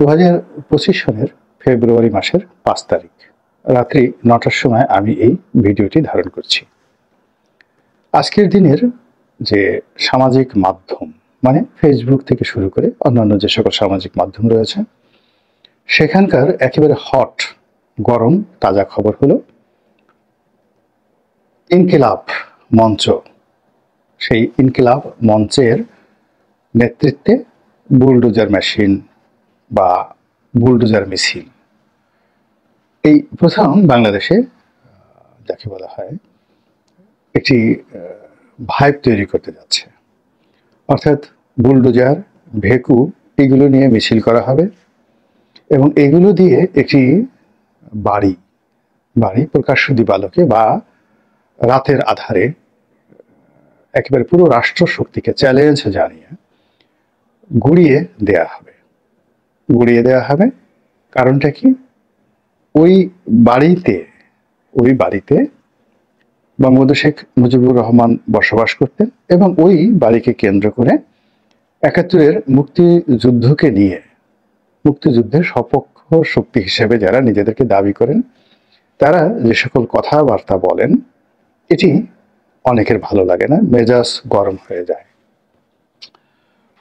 2025 সনের ফেব্রুয়ারি মাসের 5 তারিখ রাত্রি 9টার সময় আমি এই ভিডিওটি ধারণ করছি। আজকের দিনের যে সামাজিক মাধ্যম মানে ফেসবুক থেকে শুরু করে অন্যান্য যে সকল সামাজিক মাধ্যম রয়েছে সেখানকার একেবারে হট গরম তাজা খবর হলো ইনকিলাব মঞ্চ, সেই ইনকিলাব মঞ্চের নেতৃত্বে বুলডোজার মেশিন বা বুলডোজার মিছিল এই প্রথম বাংলাদেশে যাকে বলা হয় একটি ভাইব তৈরি করতে যাচ্ছে। অর্থাৎ বুলডোজার, ভেকু এগুলো নিয়ে মিছিল করা হবে এবং এগুলো দিয়ে একটি বাড়ি প্রকাশ্য দিবালোকে বা রাতের আধারে একেবারে পুরো রাষ্ট্র শক্তিকে চ্যালেঞ্জ জানিয়ে গুড়িয়ে দেয়া হবে। কারণটা কি? ওই বাড়িতে বঙ্গবন্ধু শেখ মুজিবুর রহমান বসবাস করতেন এবং ওই বাড়িকে কেন্দ্র করে ৭১-এর মুক্তিযুদ্ধের সপক্ষ শক্তি হিসেবে যারা নিজেদেরকে দাবি করেন তারা যে সকল কথাবার্তা বলেন এটি অনেকের ভালো লাগে না, মেজাজ গরম হয়ে যায়।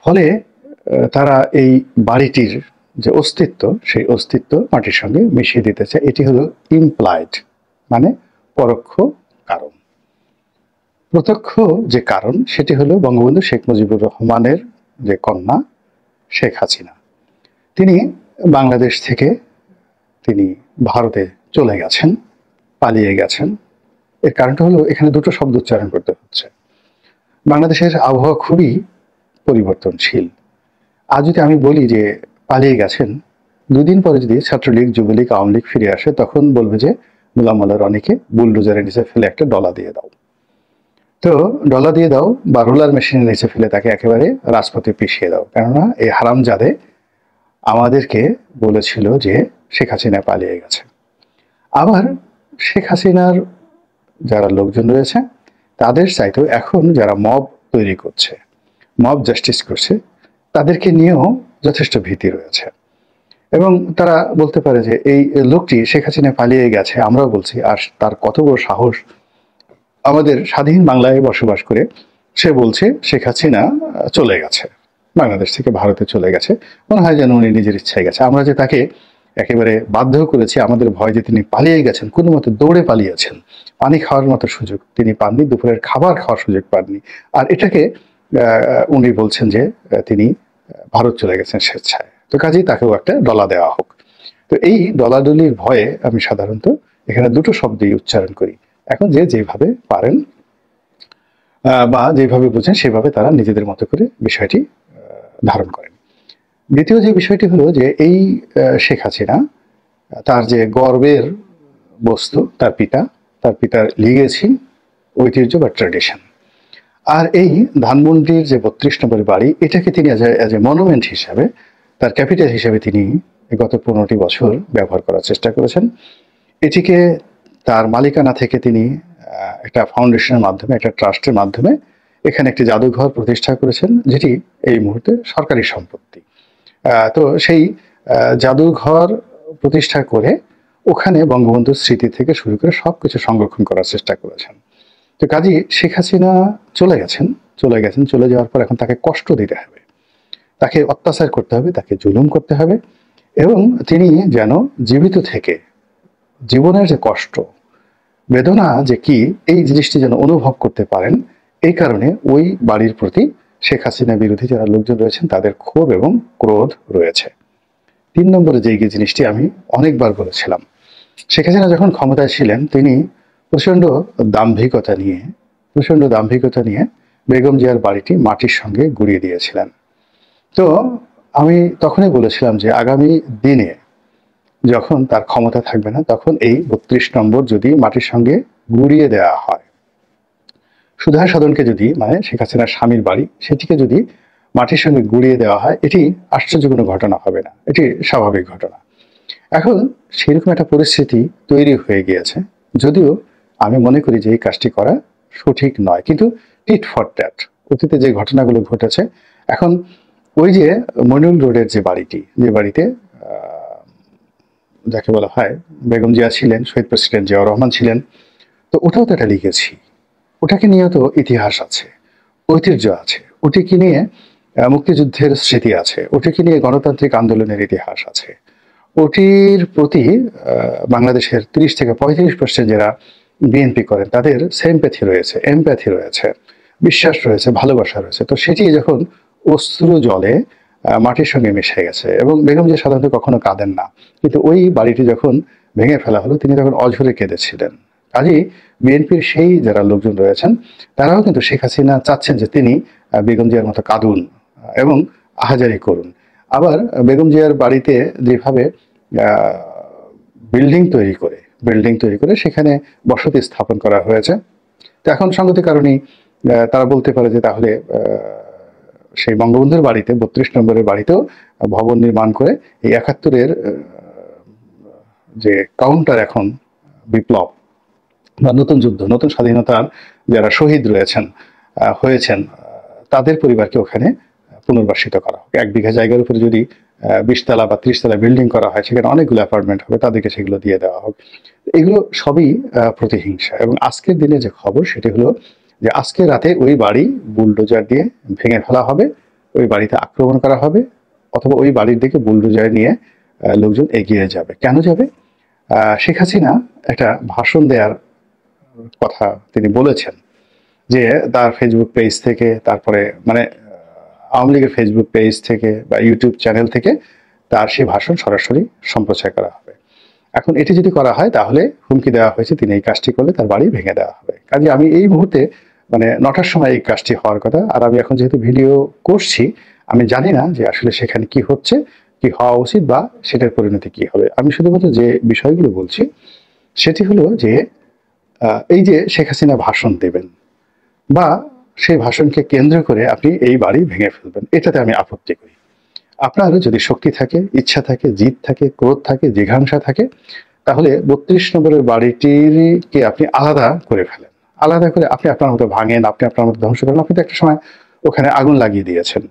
ফলে তারা এই বাড়িটির যে অস্তিত্ব সেই অস্তিত্ব মাটির সঙ্গে মিশিয়ে দিতে চায়। এটি হলো ইমপ্লাইড মানে পরোক্ষ কারণ। প্রত্যক্ষ যে কারণ সেটি হলো বঙ্গবন্ধু শেখ মুজিবুর রহমানের যে কন্যা শেখ হাসিনা, তিনি বাংলাদেশ থেকে তিনি ভারতে চলে গেছেন, পালিয়ে গেছেন। এর কারণটা হলো এখানে দুটো শব্দ উচ্চারণ করতে হচ্ছে। বাংলাদেশের আবহাওয়া খুবই পরিবর্তনশীল। আজ যদি আমি বলি যে পালিয়ে গেছেন, দুদিন পরে যদি ছাত্রলীগ, যুবলীগ, আওয়ামী লীগ ফিরে আসে তখন বলবে যে গোলাম মোল্লা রনিকে বুলডোজারের নিচে ফেলে একটা ডলা দিয়ে দাও। তো ডলা দিয়ে দাও বা রোলার মেশিনের নিচে ফেলে তাকে একেবারে রাজপথে পিষিয়ে দাও। কেননা এই হারামজাদে আমাদেরকে বলেছিল যে শেখ হাসিনা পালিয়ে গেছে। আবার শেখ হাসিনার যারা লোকজন রয়েছে তাদের চাইতেও এখন যারা মব তৈরি করছে, মব জাস্টিস করছে, তাদেরকে নিয়েও যথেষ্ট ভীতি রয়েছে এবং তারা বলতে পারে যে এই লোকটি শেখ হাসিনা পালিয়ে গেছে, আমরাও বলছি, আর তার কত বড় সাহস আমাদের স্বাধীন বাংলায় বসবাস করে সে বলছে শেখ হাসিনা চলে গেছে, বাংলাদেশ থেকে ভারতে চলে গেছে। মনে হয় যেন উনি নিজের ইচ্ছায় গেছে। আমরা যে তাকে একেবারে বাধ্য করেছি, আমাদের ভয় যে তিনি পালিয়ে গেছেন, কোনো মতে দৌড়ে পালিয়েছেন, পানি খাওয়ার মতো সুযোগ তিনি পাননি, দুপুরের খাবার খাওয়ার সুযোগ পাননি, আর এটাকে উনি বলছেন যে তিনি ভারত চলে গেছেন স্বেচ্ছায়। তো কাজেই তাকেও একটা ডলা দেওয়া হোক। তো এই ডলাডলির ভয়ে আমি সাধারণত এখানে দুটো শব্দই উচ্চারণ করি। এখন যে যেভাবে পারেন বা যেভাবে বুঝেন সেভাবে তারা নিজেদের মতো করে বিষয়টি ধারণ করেন। দ্বিতীয় যে বিষয়টি হলো যে এই শেখ হাসিনা তার যে গর্বের বস্তু তার পিতার লিগেসি, ঐতিহ্য বা ট্র্যাডিশন, আর এই ধানমন্ডির যে 32 নম্বর বাড়ি এটাকে তিনি অ্যাজ এ মনুমেন্ট হিসাবে, তার ক্যাপিটাল হিসাবে তিনি গত 15টি বছর ব্যবহার করার চেষ্টা করেছেন। এটিকে তার মালিকানা থেকে তিনি একটা ফাউন্ডেশনের মাধ্যমে, একটা ট্রাস্টের মাধ্যমে এখানে একটি জাদুঘর প্রতিষ্ঠা করেছেন, যেটি এই মুহূর্তে সরকারি সম্পত্তি। তো সেই জাদুঘর প্রতিষ্ঠা করে ওখানে বঙ্গবন্ধুর স্মৃতি থেকে শুরু করে সবকিছু সংরক্ষণ করার চেষ্টা করেছেন। তো কাজী শেখ হাসিনা চলে গেছেন, চলে যাওয়ার পর এখন তাকে কষ্ট দিতে হবে, তাকে অত্যাচার করতে হবে, তাকে জুলুম করতে হবে এবং তিনি যেন জীবিত থেকে জীবনের যে কষ্ট বেদনা যে কি এই জিনিসটি যেন অনুভব করতে পারেন। এই কারণে ওই বাড়ির প্রতি শেখ হাসিনা বিরোধী যারা লোকজন রয়েছেন তাদের ক্ষোভ এবং ক্রোধ রয়েছে। 3 নম্বরে যে জিনিসটি আমি অনেকবার বলেছিলাম, শেখ হাসিনা যখন ক্ষমতায় ছিলেন তিনি প্রচণ্ড দাম্ভিকতা নিয়ে বেগম জিয়ার বাড়িটি মাটির সঙ্গে গুড়িয়ে দিয়েছিলেন। তো আমি তখনই বলেছিলাম যে আগামী দিনে যখন তার ক্ষমতা থাকবে না তখন এই 32 নম্বর যদি মাটির সঙ্গে গুড়িয়ে দেওয়া হয়, সুধা সদনকে যদি মানে শেখ হাসিনার স্বামীর বাড়ি সেটিকে যদি মাটির সঙ্গে গুড়িয়ে দেওয়া হয় এটি আশ্চর্য কোনো ঘটনা হবে না, এটি স্বাভাবিক ঘটনা। এখন সেরকম একটা পরিস্থিতি তৈরি হয়ে গিয়েছে, যদিও আমি মনে করি যে এই কাজটি করা সঠিক নয়, কিন্তু টিট ফর ট্যাট অতীতে যে ঘটনাগুলো ঘটেছে, এখন ওই যে মনিউল রোডের যে বাড়িতে যাকে বলা হয় বেগম জিয়া ছিলেন, শহীদ প্রেসিডেন্ট জিয়াউর রহমান ছিলেন। তো ওটাও তো একটা লিখেছি, ওটাকে নিয়েও তো ইতিহাস আছে, ঐতিহ্য আছে, ওটিকে নিয়ে মুক্তিযুদ্ধের স্মৃতি আছে, ওটিকে নিয়ে গণতান্ত্রিক আন্দোলনের ইতিহাস আছে। ওটির প্রতি বাংলাদেশের 30 থেকে 35% যারা বিএনপি করেন তাদের সিম্প্যাথি রয়েছে, এমপ্যাথি রয়েছে, বিশ্বাস রয়েছে, ভালোবাসা রয়েছে। তো সেটি যখন অশ্রু জলে মাটির সঙ্গে মিশে গেছে, এবং বেগম যে সাধারণত কখনো কাঁদেন না, কিন্তু ওই বাড়িটি যখন ভেঙে ফেলা হলো তিনি তখন অঝরে কেঁদেছিলেন। কাজেই বিএনপির সেই যারা লোকজন রয়েছেন তারাও কিন্তু শেখ হাসিনা চাচ্ছেন যে তিনি বেগম জিয়ার মতো কাঁদুন এবং আহাজারি করুন। আবার বেগম জিয়ার বাড়িতে যেভাবে বিল্ডিং তৈরি করে সেখানে বসতি স্থাপন করা হয়েছে, তো এখন সঙ্গতি কারণেই তারা বলতে পারে যে তাহলে সেই বঙ্গবন্ধুর বাড়িতে 32 নম্বরের বাড়িতেও ভবন নির্মাণ করে এই 71-এর যে কাউন্টার এখন বিপ্লব বা নতুন যুদ্ধ, নতুন স্বাধীনতার যারা শহীদ হয়েছেন তাদের পরিবারকে ওখানে পুনর্বাসিত করা হোক। 1 বিঘা জায়গার উপরে যদি 20 তলা বা 30 তলা বিল্ডিং করা হয়, সেখানে অনেকগুলো অ্যাপার্টমেন্ট হবে, তাদেরকে সেগুলো দিয়ে দেওয়া হোক। এগুলো সবই প্রতিহিংসা। এবং আজকের দিনে যে খবর সেটি হলো যে আজকে রাতে ওই বাড়ি বুলডোজার দিয়ে ভেঙে ফেলা হবে, ওই বাড়িতে আক্রমণ করা হবে, অথবা ওই বাড়ির দিকে বুলডোজার নিয়ে লোকজন এগিয়ে যাবে। কেন যাবে? শেখ হাসিনা একটা ভাষণ দেওয়ার কথা তিনি বলেছেন যে তার ফেসবুক পেজ থেকে, তারপরে মানে আওয়ামী লীগের ফেসবুক পেজ থেকে বা ইউটিউব চ্যানেল থেকে তার সেই ভাষণ সরাসরি সম্প্রচার করা হবে। এখন এটি যদি করা হয় তাহলে হুমকি দেওয়া হয়েছে তিনি এই কাজটি করলে তার বাড়ি ভেঙে দেওয়া হবে। কাজে আমি এই মুহূর্তে মানে 9টার সময় এই কাজটি হওয়ার কথা, আর আমি এখন যেহেতু ভিডিও করছি আমি জানি না যে আসলে সেখানে কি হচ্ছে, কি হওয়া উচিত বা সেটার পরিণতি কি হবে। আমি শুধুমাত্র যে বিষয়গুলো বলছি সেটি হলো যে এই যে শেখ হাসিনা ভাষণ দেবেন বা সেই ভাষণকে কেন্দ্র করে আপনি এই বাড়ি ভেঙে ফেলবেন, এটাতে আমি আপত্তি করি। আপনার যদি শক্তি থাকে, ইচ্ছা থাকে, জিদ থাকে, ক্রোধ থাকে, জিঘাংসা থাকে, তাহলে 32 নম্বরের বাড়িটিকে আপনি আলাদা করে ফেলেন, আলাদা করে আপনি আপনার মতো ভাঙেন, আপনি আপনার মতো ধ্বংস করেন। আপনি তো একটা সময় ওখানে আগুন লাগিয়ে দিয়েছেন,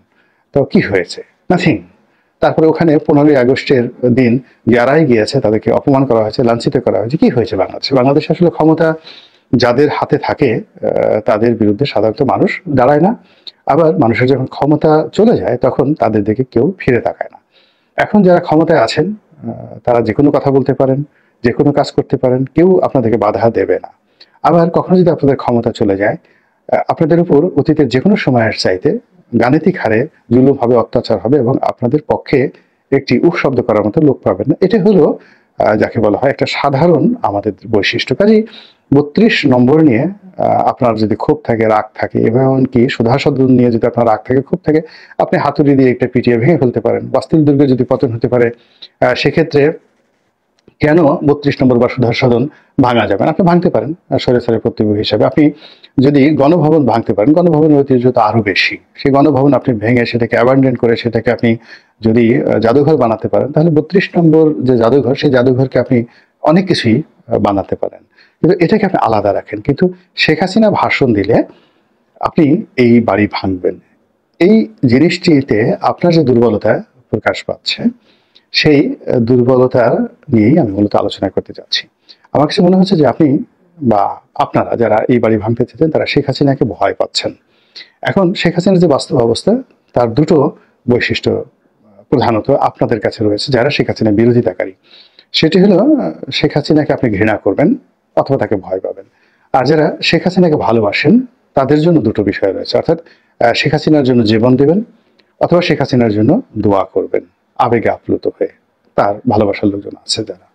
তো কি হয়েছে? নাথিং। তারপরে ওখানে 15ই আগস্টের দিন যারাই গিয়েছে তাদেরকে অপমান করা হয়েছে, লাঞ্ছিত করা হয়েছে। কি হয়েছে বাংলাদেশে আসলে ক্ষমতা যাদের হাতে থাকে তাদের বিরুদ্ধে সাধারণত মানুষ দাঁড়ায় না। আবার মানুষের যখন ক্ষমতা চলে যায় তখন তাদের দিকে কেউ ফিরে তাকায় না। এখন যারা ক্ষমতায় আছেন তারা যে কোনো কথা বলতে পারেন, যে কোনো কাজ করতে পারেন, কেউ আপনাদেরকে বাধা দেবে না। আবার কখনো যদি আপনাদের ক্ষমতা চলে যায়, আপনাদের উপর অতীতের যে কোনো সময়ের চাইতে গাণিতিক হারে জুলুমভাবে অত্যাচার হবে এবং আপনাদের পক্ষে একটি উফ শব্দ করার মতো লোক পাবেন না। এটা হলো যাকে বলা হয় একটা সাধারণ আমাদের বৈশিষ্ট্য। কাজেই 32 নম্বর নিয়ে আপনার যদি ক্ষোভ থাকে, রাগ থাকে, এমনকি সুধাসদন নিয়ে যদি আপনার রাগ থাকে, ক্ষোভ থাকে, আপনি হাতুড়ি দিয়ে একটা পিটিয়ে ভেঙে ফেলতে পারেন। বাস্তিল দুর্গে যদি পতন হতে পারে, সেক্ষেত্রে কেন 32 নম্বর বা সুধাসদন ভাঙা যাবে না? আপনি ভাঙতে পারেন স্বৈরাচারের প্রতিভূ হিসাবে। আপনি যদি গণভবন ভাঙতে পারেন, গণভবনের ঐতিহ্য তো আরো বেশি। সেই গণভবন আপনি ভেঙে সেটাকে অ্যাবান্ডন করে সেটাকে আপনি যদি জাদুঘর বানাতে পারেন, তাহলে 32 নম্বর যে জাদুঘর, সেই জাদুঘরকে আপনি অনেক কিছুই বানাতে পারেন। কিন্তু এটাকে আপনি আলাদা রাখেন। কিন্তু শেখ হাসিনা ভাষণ দিলে আপনি এই বাড়ি ভাঙবেন, এই জিনিসটিতে আপনার যে দুর্বলতা প্রকাশ পাচ্ছে, সেই দুর্বলতা নিয়েই আমি মূলত আলোচনা করতে যাচ্ছি। আমার কাছে মনে হচ্ছে যে আপনি বা আপনারা যারা এই বাড়ি ভাঙতে চেয়েছেন তারা শেখ হাসিনাকে ভয় পাচ্ছেন। এখন শেখ হাসিনার যে বাস্তব অবস্থা, তার দুটো বৈশিষ্ট্য প্রধানত আপনাদের কাছে রয়েছে যারা শেখ হাসিনা বিরোধিতাকারী। সেটি হলো শেখ হাসিনাকে আপনি ঘৃণা করবেন অথবা তাকে ভয় পাবেন। আর যারা শেখ হাসিনাকে ভালোবাসেন তাদের জন্য দুটো বিষয় রয়েছে, অর্থাৎ শেখ হাসিনার জন্য জীবন দেবেন অথবা শেখ হাসিনার জন্য দোয়া করবেন আবেগে আপ্লুত হয়ে। তার ভালোবাসার লোকজন আছে যারা,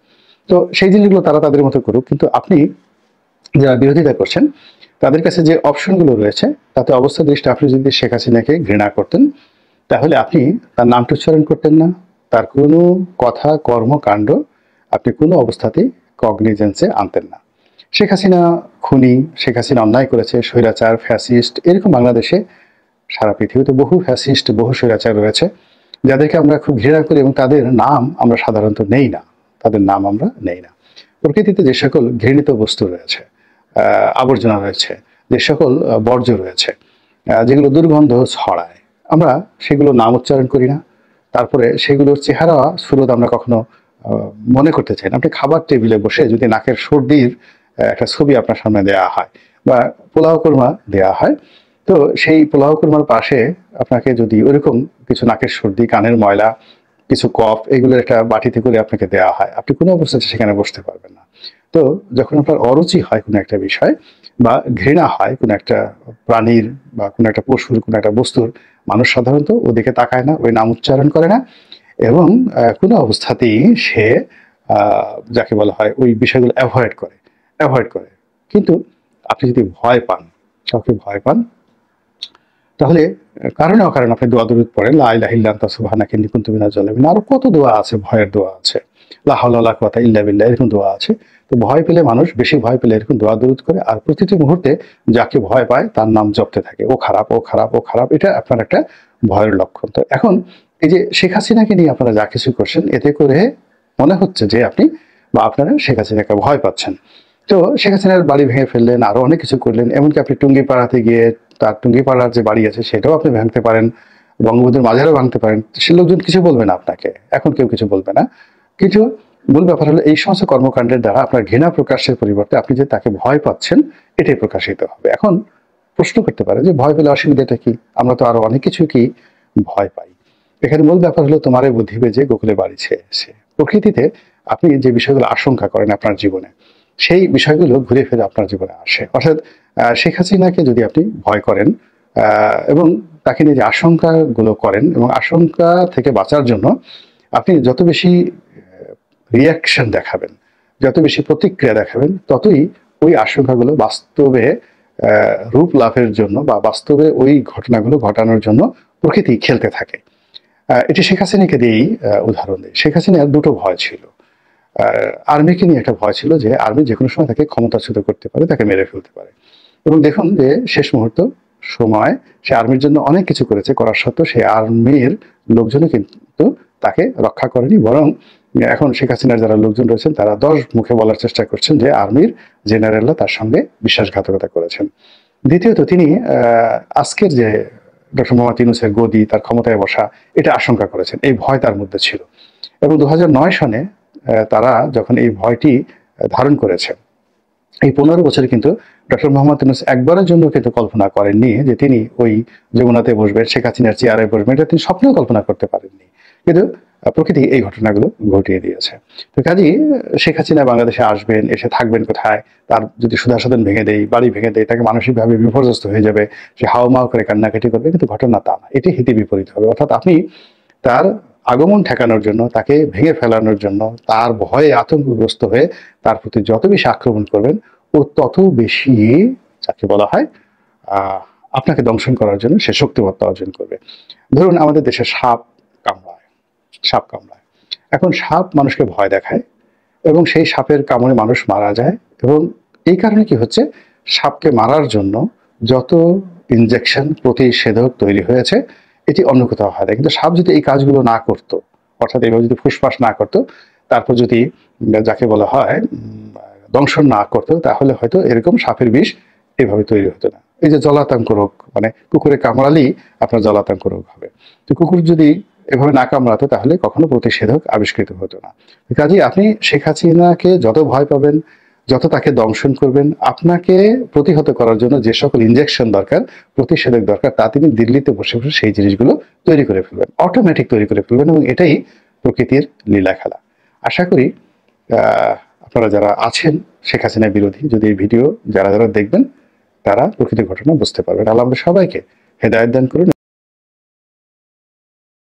তো সেই জিনিসগুলো তারা তাদের মতো করুক। কিন্তু আপনি যারা বিরোধিতা করছেন তাদের কাছে যে অপশনগুলো রয়েছে তাতে অবস্থা দৃষ্টি আপনি যদি শেখ হাসিনাকে ঘৃণা করতেন তাহলে আপনি তার নামটা উচ্চারণ করতেন না, তার কোনো কথা কর্মকাণ্ড আপনি কোনো অবস্থাতেই কগনিজেন্সে আনতেন না। শেখ হাসিনা খুনি, শেখ হাসিনা অন্যায় করেছে, স্বৈরাচার, ফ্যাসিস্ট, এরকম বাংলাদেশে সারা পৃথিবীতে বহু ফ্যাসিস্ট, বহু স্বৈরাচার রয়েছে যাদেরকে আমরা খুব ঘৃণা করি এবং তাদের নাম আমরা সাধারণত নেই না, তাদের নাম আমরা নেই না। প্রকৃতিতে যে সকল ঘৃণিত বস্তু রয়েছে, আবর্জনা রয়েছে, যে সকল বর্জ্য রয়েছে, যেগুলো দুর্গন্ধ ছড়ায়, আমরা সেগুলো নাম উচ্চারণ করি না। তারপরে সেগুলোর চেহারা সুরত আমরা কখনো মনে করতে চান, আপনি খাবার টেবিলে বসে যদি নাকের সর্দির একটা ছবি আপনার সামনে দেওয়া হয় বা পোলাও কোরমা দেওয়া হয়, তো সেই পোলাও কোরমার পাশে আপনাকে যদি ওরকম কিছু নাকের সর্দি, কানের ময়লা, কিছু কফ এগুলোর একটা বাটিতে করে আপনাকে দেওয়া হয়, আপনি কোনো অবস্থাতে সেখানে বসতে পারবেন না। তো যখন আপনার অরুচি হয় কোনো একটা বিষয় বা ঘৃণা হয় কোনো একটা প্রাণীর বা কোনো একটা পশুর, কোনো একটা বস্তুর, মানুষ সাধারণত ওদিকে তাকায় না, ওই নাম উচ্চারণ করে না এবং কোনো অবস্থাতেই সে যাকে বলা হয় ওই বিষয়গুলো অ্যাভয়েড করে। কিন্তু আপনি যদি ভয় পান, কাউকে ভয় পান, তাহলে কারণে অকারণে আপনি দোয়া দরুদ পড়েন, লা ইলাহা ইল্লা আনতা সুবহানাকা ইন্নী কুনতু মিনাজ জালিমিন, আরো কত দোয়া আছে, ভয়ের দোয়া আছে, লা হাওলা ওয়ালা কুওয়াতা ইল্লা বিল্লাহ, এরকম দোয়া আছে। তো ভয় পেলে মানুষ, বেশি ভয় পেলে এরকম দোয়া দরুদ করে আর প্রতিটি মুহূর্তে যাকে ভয় পায় তার নাম জপতে থাকে, ও খারাপ, ও খারাপ, ও খারাপ। এটা আপনার একটা ভয়ের লক্ষণ। তো এখন এই যে শেখ হাসিনাকে নিয়ে আপনারা যা কিছু করছেন, এতে করে মনে হচ্ছে যে আপনি বা আপনারা শেখ হাসিনাকে ভয় পাচ্ছেন। তো শেখ হাসিনার বাড়ি ভেঙে ফেললেন, আরো অনেক কিছু করলেন, এমনকি আপনি টুঙ্গিপাড়াতে গিয়ে তার টুঙ্গিপাড়ার যে বাড়ি আছে সেটাও আপনি ভাঙতে পারেন, বঙ্গবন্ধুর মাজারও ভাঙতে পারেন, সে লোকজন কিছু বলবে না আপনাকে, এখন কেউ কিছু বলবে না। কিন্তু মূল ব্যাপার হলো এই সমস্ত কর্মকাণ্ডের দ্বারা আপনার ঘৃণা প্রকাশের পরিবর্তে আপনি যে তাকে ভয় পাচ্ছেন এটাই প্রকাশিত হবে। এখন প্রশ্ন করতে পারে যে ভয় পেলে অসুবিধাটা কি, আমরা তো আরো অনেক কিছু কি ভয় পাই। এখানে মূল ব্যাপার হলো তোমারে বুদ্ধিবে যে গোকুলে বাড়িছে এসে। প্রকৃতিতে আপনি যে বিষয়গুলো আশঙ্কা করেন আপনার জীবনে, সেই বিষয়গুলো ঘুরে ফিরে আপনার জীবনে আসে। অর্থাৎ শেখ হাসিনাকে যদি আপনি ভয় করেন এবং তাকে নিয়ে যে আশঙ্কাগুলো করেন, এবং আশঙ্কা থেকে বাঁচার জন্য আপনি যত বেশি রিয়াকশন দেখাবেন, যত বেশি প্রতিক্রিয়া দেখাবেন, ততই ওই আশঙ্কাগুলো বাস্তবে রূপ লাভের জন্য বা বাস্তবে ওই ঘটনাগুলো ঘটানোর জন্য প্রকৃতি খেলতে থাকে। এটি শেখ হাসিনাকে দিয়েই উদাহরণ দেয়। শেখ হাসিনার দুটো ভয় ছিল। আর্মিকে নিয়ে একটা ভয় ছিল যে আর্মি যেকোনো সময় তাকে ক্ষমতাচ্যুত করতে পারে, তাকে মেরে ফেলতে পারে। এবং দেখুন যে শেষ মুহূর্ত সময় সে আর্মির জন্য অনেক কিছু করেছে, করার সত্ত্বেও সেই আর্মির লোকজনও কিন্তু তাকে রক্ষা করেনি, বরং এখন শেখ হাসিনার যারা লোকজন রয়েছেন তারা 10 মুখে বলার চেষ্টা করছেন যে আর্মির জেনারেলরা তার সঙ্গে বিশ্বাসঘাতকতা করেছেন। দ্বিতীয়ত তিনি আজকের যে ডক্টর মোহাম্মদ ইউনূসের গদি, তার ক্ষমতায় বসা, এটা আশঙ্কা করেছেন, এই ভয় তার মধ্যে ছিল। এবং 2009 সনে তারা যখন এই ভয়টি ধারণ করেছে, এই 15 বছরে কিন্তু ডক্টর মোহাম্মদ ইউনূস একবারের জন্য কিন্তু কল্পনা করেননি যে তিনি ওই যমুনাতে বসবেন, শেখ হাসিনার চেয়ারে বসবেন, এটা তিনি স্বপ্নেও কল্পনা করতে পারেননি। কিন্তু প্রকৃতি এই ঘটনাগুলো ঘটিয়ে দিয়েছে। তো কাজেই শেখ হাসিনা বাংলাদেশে আসবেন, এসে থাকবেন কোথায়, তার যদি সুধাসদন ভেঙে দেয়, বাড়ি ভেঙে দেয়, তাকে মানসিকভাবে বিপর্যস্ত হয়ে যাবে, সে হাওমাও করে কান্নাকাটি করবে, কিন্তু ঘটনা তা না, এটি হিতে বিপরীত হবে। অর্থাৎ আপনি তার আগমন ঠেকানোর জন্য, তাকে ভেঙে ফেলানোর জন্য, তার ভয়ে আতঙ্কগ্রস্ত হয়ে তার প্রতি যত বেশি আক্রমণ করবেন, ও তত বেশি যাকে বলা হয় আপনাকে দংশন করার জন্য সে শক্তিমত্তা অর্জন করবে। ধরুন আমাদের দেশে সাপ কামড়ায়। এখন সাপ মানুষকে ভয় দেখায় এবং সেই সাপের কামড়ে মানুষ মারা যায়। এবং এই কারণে কি হচ্ছে, সাপকে মারার জন্য যত ইনজেকশন, প্রতিষেধক তৈরি হয়েছে, এটি অন্য কোথাও হয় না। কিন্তু সাপ যদি এই কাজগুলো না করতো, অর্থাৎ এভাবে যদি ফুসফাস না করতো, তারপর যদি যাকে বলা হয় দংশন না করতো, তাহলে হয়তো এরকম সাপের বিষ এভাবে তৈরি হতো না। এই যে জলাতঙ্ক রোগ, মানে কুকুরে কামড়ালেই আপনার জলাতঙ্ক রোগ হবে। তো কুকুর যদি এভাবে না কামড়াতো তাহলে কখনো প্রতিষেধক আবিষ্কৃত হতো না। কাজেই আপনি শেখ হাসিনাকে যত ভয় পাবেন, যত তাকে দংশন করবেন, আপনাকে প্রতিহত করার জন্য যে সকল ইনজেকশন দরকার, প্রতিষেধক দরকার, তা তিনি দিল্লিতে বসে বসে সেই জিনিসগুলো তৈরি করে ফেলবেন, অটোমেটিক তৈরি করে ফেলবেন। এবং এটাই প্রকৃতির লীলা খেলা। আশা করি আপনারা যারা আছেন শেখ হাসিনা বিরোধী, যদি এই ভিডিও যারা যারা দেখবেন তারা প্রকৃতির ঘটনা বুঝতে পারবেন। আল্লাহ আমাদের সবাইকে হেদায়েত দান করুন।